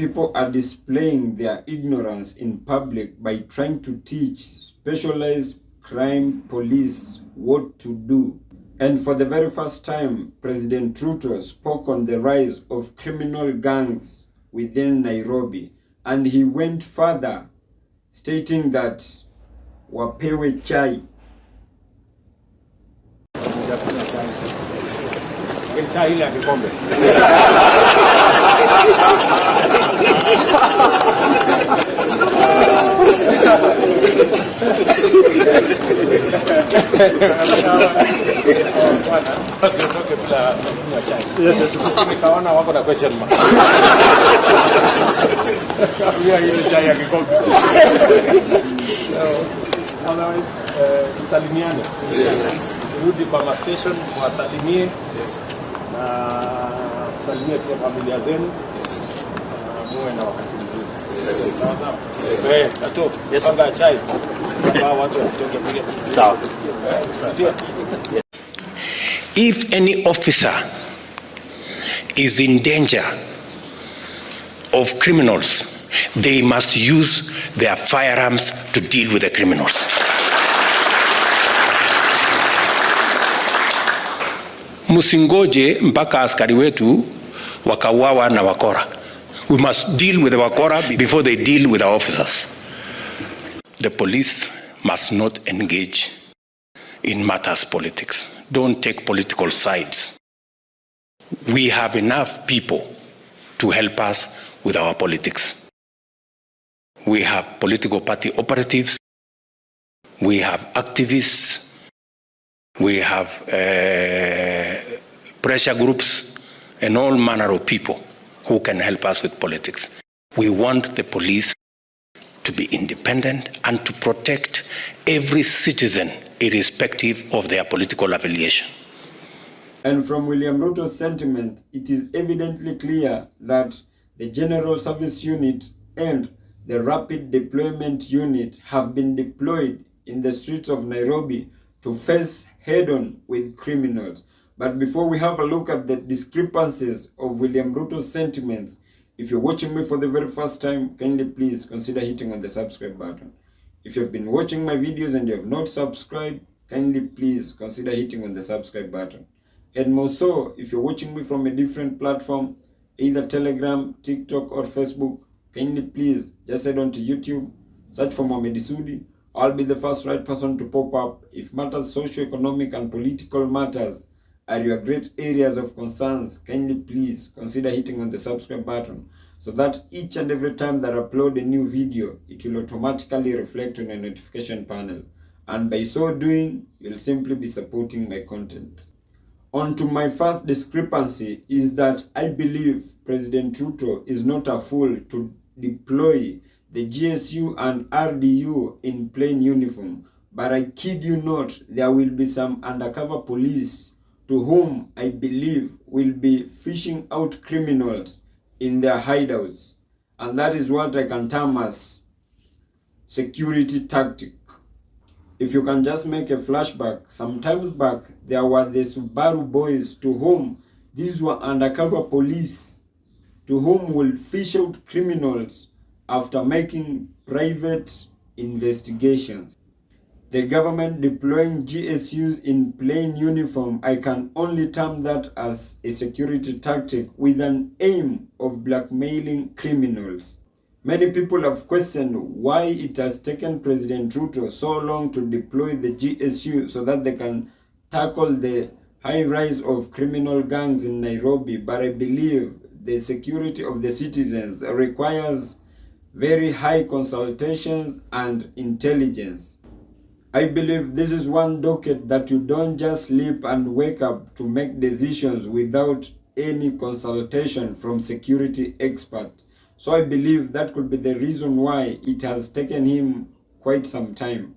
people are displaying their ignorance in public by trying to teach specialized crime police what to do. And for the very first time, President Ruto spoke on the rise of criminal gangs within Nairobi. And he went further, stating that wapewe chai. Nikaona wako na question mark. Tusalimiane. Rudi kwa station wasalimie. Na tusalimie kwa familia zenu. Muwe na wakati mzuri. Sawa. Yes, anga chai. Watu wasitoke kuja. Sawa. If any officer is in danger of criminals, they must use their firearms to deal with the criminals. Musingoje mpaka askari wetu wakauawa na wakora. We must deal with the wakora before they deal with our officers. The police must not engage in matters politics. Don't take political sides. We have enough people to help us with our politics. We have political party operatives. We have activists. We have pressure groups and all manner of people who can help us with politics. We want the police to be independent and to protect every citizen irrespective of their political affiliation. And from William Ruto's sentiment, it is evidently clear that the General Service Unit and the Rapid Deployment Unit have been deployed in the streets of Nairobi to face head-on with criminals. But before we have a look at the discrepancies of William Ruto's sentiments, if you're watching me for the very first time, kindly please consider hitting on the subscribe button. If you've been watching my videos and you have not subscribed, kindly please consider hitting on the subscribe button. And more so, if you're watching me from a different platform, either Telegram, TikTok or Facebook, kindly please just head on to YouTube, search for Mohamed Sudi. I'll be the first right person to pop up. If matters socio-economic and political matters are your great areas of concerns, kindly please consider hitting on the subscribe button so that each and every time that I upload a new video, it will automatically reflect on your notification panel. And by so doing, you'll simply be supporting my content. On to my first discrepancy is that I believe President Ruto is not a fool to deploy the GSU and RDU in plain uniform. But I kid you not, there will be some undercover police to whom I believe will be fishing out criminals in their hideouts. And that is what I can term as security tactic. If you can just make a flashback, sometimes back, there were the Subaru boys to whom these were undercover police, to whom will fish out criminals after making private investigations. The government deploying GSUs in plain uniform, I can only term that as a security tactic with an aim of blackmailing criminals. Many people have questioned why it has taken President Ruto so long to deploy the GSU so that they can tackle the high rise of criminal gangs in Nairobi. But I believe the security of the citizens requires very high consultations and intelligence. I believe this is one docket that you don't just sleep and wake up to make decisions without any consultation from security experts. So I believe that could be the reason why it has taken him quite some time.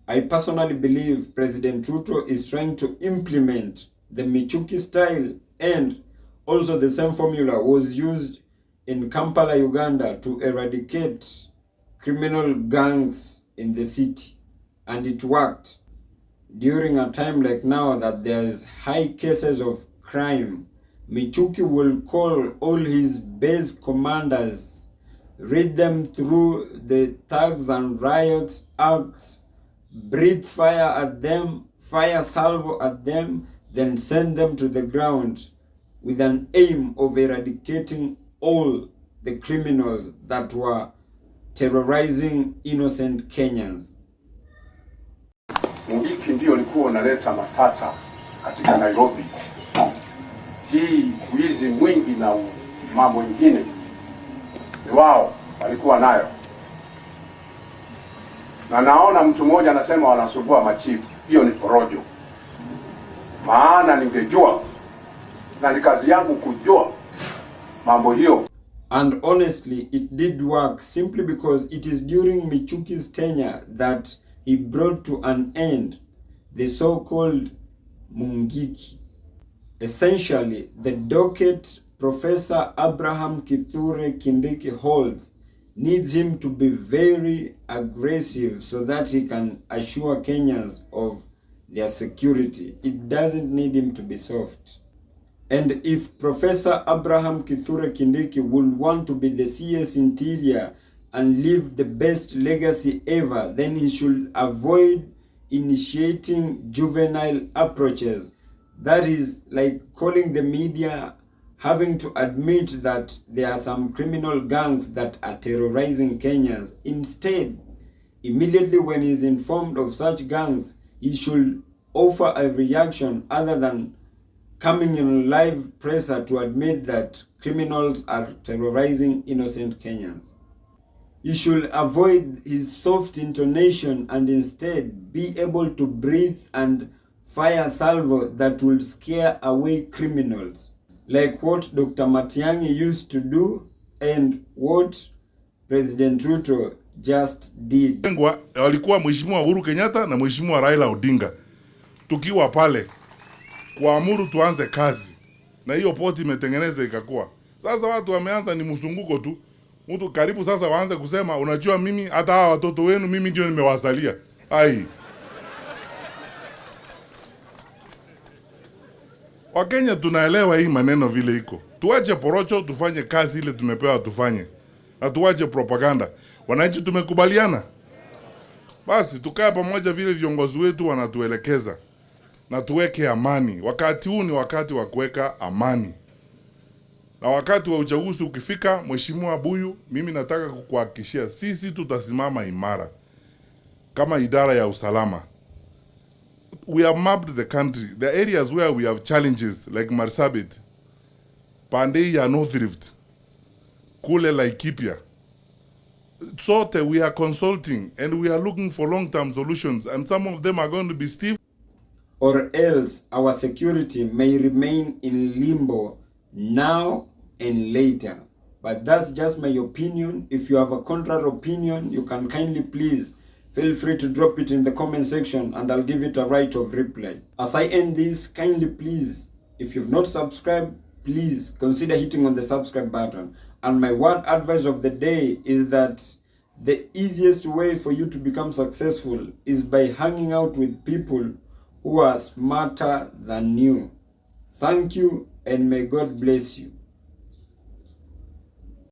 I personally believe President Ruto is trying to implement the Michuki style, and also the same formula was used in Kampala, Uganda to eradicate criminal gangs in the city. And it worked during a time like now that there's high cases of crime Michuki will call all his base commanders, read them through the thugs and riots acts, breathe fire at them, fire salvo at them, then send them to the ground with an aim of eradicating all the criminals that were terrorizing innocent Kenyans. Mungiki ndio ulikuwa unaleta matata katika Nairobi. Hii wizi mwingi na mambo mengine ni wao walikuwa nayo. Na naona mtu mmoja anasema wanasumbua machifu. Hiyo ni porojo. Maana ningejua na ni kazi yangu kujua mambo hiyo. And honestly, it did work simply because it is during Michuki's tenure that he brought to an end the so-called Mungiki. Essentially, the docket Professor Abraham Kithure Kindiki holds needs him to be very aggressive so that he can assure Kenyans of their security. It doesn't need him to be soft. And if Professor Abraham Kithure Kindiki would want to be the CS Interior and leave the best legacy ever, then he should avoid initiating juvenile approaches. That is like calling the media, having to admit that there are some criminal gangs that are terrorizing Kenyans. Instead, immediately when he is informed of such gangs, he should offer a reaction other than coming in live presser to admit that criminals are terrorizing innocent Kenyans. He should avoid his soft intonation and instead be able to breathe and fire salvo that will scare away criminals, like what Dr. Matiang'i used to do and what President Ruto just did. Walikuwa Mheshimiwa Uhuru Kenyatta na Mheshimiwa Raila Odinga. Tukiwa pale kuamuru tuanze kazi. Na hiyo poti imetengeneza ikakuwa. Sasa watu wameanza ni msunguko tu. Mtu karibu sasa waanze kusema unajua mimi hata hawa watoto wenu mimi ndio nimewazalia. Ai. Wakenya tunaelewa hii maneno vile iko. Tuache porocho tufanye kazi ile tumepewa tufanye. Na tuache propaganda. Wananchi tumekubaliana. Basi tukae pamoja vile viongozi wetu wanatuelekeza. Na tuweke amani. Wakati huu ni wakati wa kuweka amani. Na wakati wa uchaguzi ukifika, Mheshimiwa Buyu, mimi nataka kukuhakikishia sisi tutasimama imara kama idara ya usalama. We have mapped the country, the areas where we have challenges like Marsabit, Pandei ya North Rift, kule Laikipia. Sote we are consulting and we are looking for long-term solutions and some of them are going to be stiff. Or else our security may remain in limbo now and later. But that's just my opinion. If you have a contrary opinion, you can kindly please feel free to drop it in the comment section and I'll give it a right of reply. As I end this, kindly please, if you've not subscribed, please consider hitting on the subscribe button. And my word advice of the day is that the easiest way for you to become successful is by hanging out with people who are smarter than you. Thank you and may God bless you.